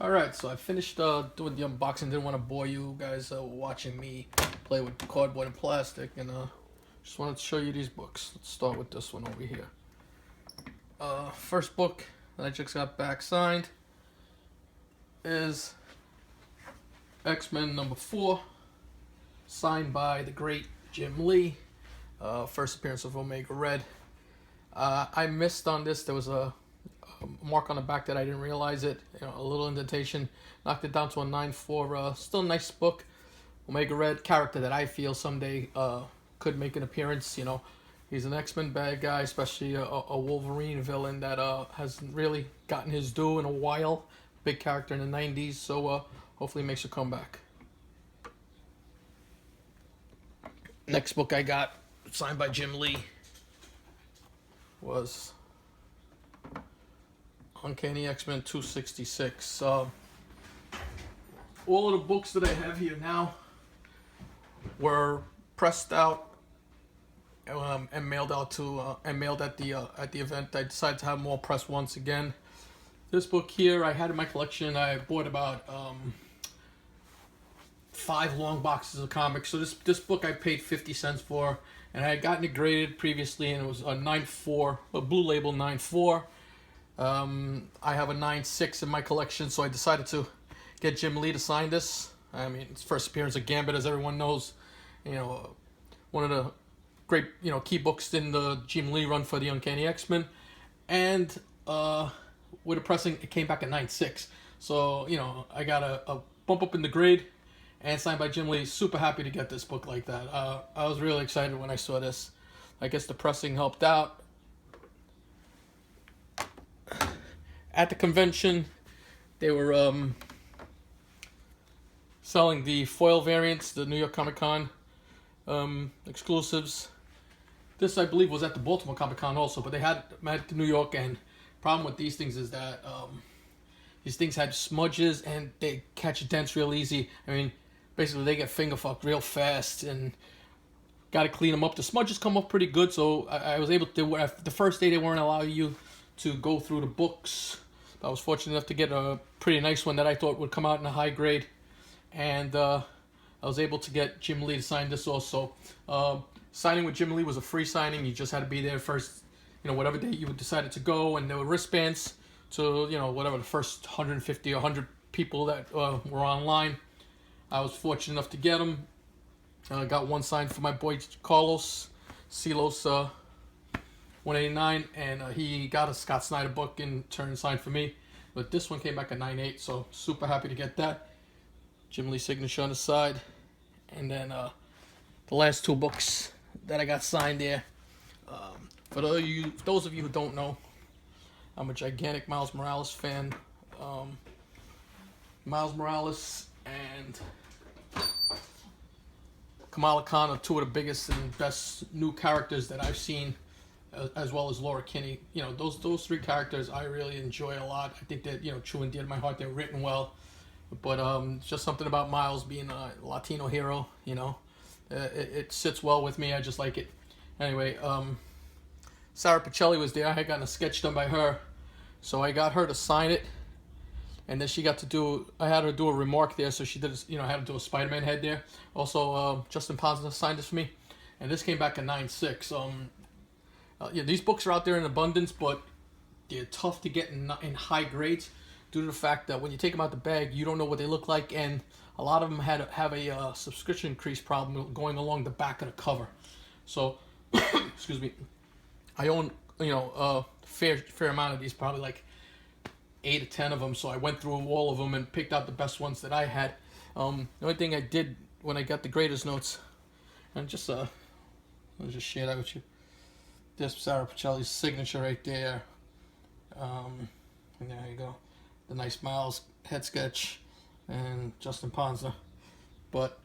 Alright, so I finished doing the unboxing. Didn't want to bore you guys watching me play with cardboard and plastic, and just wanted to show you these books. Let's start with this one over here. First book that I just got back signed is X-Men #4, signed by the great Jim Lee. First appearance of Omega Red. I missed on this. There was a mark on the back that I didn't realize it. A little indentation. Knocked it down to a 9.4. Still a nice book. Omega Red, character that I feel someday could make an appearance. He's an X-Men bad guy, especially a Wolverine villain that hasn't really gotten his due in a while. Big character in the 90s, so hopefully makes a comeback. Next book I got, signed by Jim Lee, was Uncanny X-Men 266. All of the books that I have here now were pressed out and mailed out to mailed at the event. I decided to have them all pressed once again. This book here I had in my collection. I bought about 5 long boxes of comics. So this book I paid 50 cents for, and I had gotten it graded previously, and it was a 9.4, a blue label 9.4. I have a 9.6 in my collection, so I decided to get Jim Lee to sign this. I mean, it's first appearance of Gambit, as everyone knows. One of the great, key books in the Jim Lee run for the Uncanny X-Men. And with the pressing, it came back at 9.6. So, I got a bump up in the grade, and signed by Jim Lee. Super happy to get this book like that. I was really excited when I saw this. I guess the pressing helped out. At the convention, they were selling the foil variants, the New York Comic Con exclusives. This, I believe, was at the Baltimore Comic Con also, but they had them at New York. And problem with these things is that these things had smudges and they catch dents real easy. I mean, basically they get finger fucked real fast, and got to clean them up. The smudges come off pretty good, so I was able to. The first day they weren't allowing you to go through the books. I was fortunate enough to get a pretty nice one that I thought would come out in a high grade, and I was able to get Jim Lee to sign this also. Signing with Jim Lee was a free signing. You just had to be there first, whatever day you decided to go, and there were wristbands to, whatever the first 150 or 100 people that were online. I was fortunate enough to get them. I got one signed for my boy Carlos Silos 189, and he got a Scott Snyder book in turn signed for me. But this one came back at 9.8, so super happy to get that. Jim Lee signature on the side. And then the last 2 books that I got signed there. For those of you who don't know, I'm a gigantic Miles Morales fan. Miles Morales and Kamala Khan are 2 of the biggest and best new characters that I've seen, as well as Laura Kinney. Those 3 characters I really enjoy a lot. I think that, true and dear to my heart, they're written well. But just something about Miles being a Latino hero, it sits well with me. I just like it. Anyway, Sarah Pichelli was there. I had gotten a sketch done by her, so I got her to sign it. And then she got to do, I had her do a remark there, so she did, I had to do a Spider-Man head there. Also, Justin Ponza signed this for me, and this came back at 9.6. These books are out there in abundance, but they're tough to get in high grades due to the fact that when you take them out the bag, you don't know what they look like, and a lot of them have a subscription increase problem going along the back of the cover. So, excuse me, I own a fair amount of these, probably like 8 or 10 of them. So I went through all of them and picked out the best ones that I had. The only thing I did when I got the graders notes, and just I'll just share that with you. This Sarah Pichelli's signature right there. And there you go. The nice Miles head sketch and Justin Ponza. But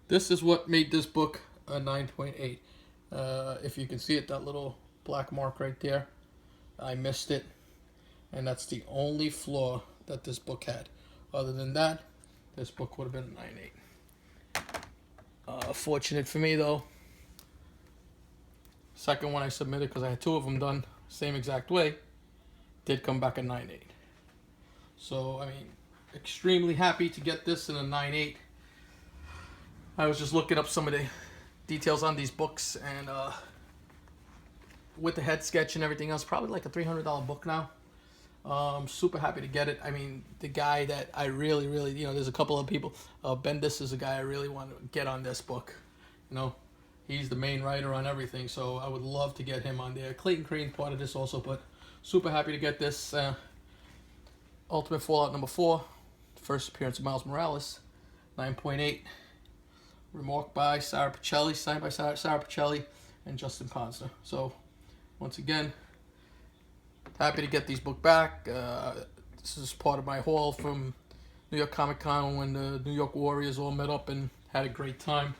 this is what made this book a 9.8. If you can see it, that little black mark right there, I missed it. And that's the only flaw that this book had. Other than that, this book would have been a 9.8. Fortunate for me, though, second one I submitted, because I had 2 of them done same exact way, did come back at 9.8. So, I mean, extremely happy to get this in a 9.8. I was just looking up some of the details on these books, and with the head sketch and everything else, probably like a $300 book now. Super happy to get it. I mean, the guy that I really, there's a couple of people. Bendis is a guy I really want to get on this book. You know, he's the main writer on everything, so I would love to get him on there. Clayton Crane part of this also, but super happy to get this. Ultimate Fallout number 4, first appearance of Miles Morales, 9.8. Remarked by Sarah Pacelli, signed by Sarah Pacelli and Justin Ponsner. So, once again, happy to get these books back. This is part of my haul from New York Comic Con when the New York Warriors all met up and had a great time.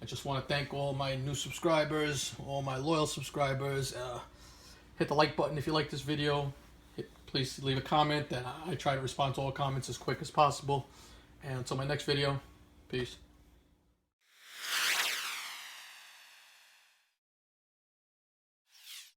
I just want to thank all my new subscribers, all my loyal subscribers. Hit the like button if you like this video. Please leave a comment, and I try to respond to all comments as quick as possible. And until my next video, peace.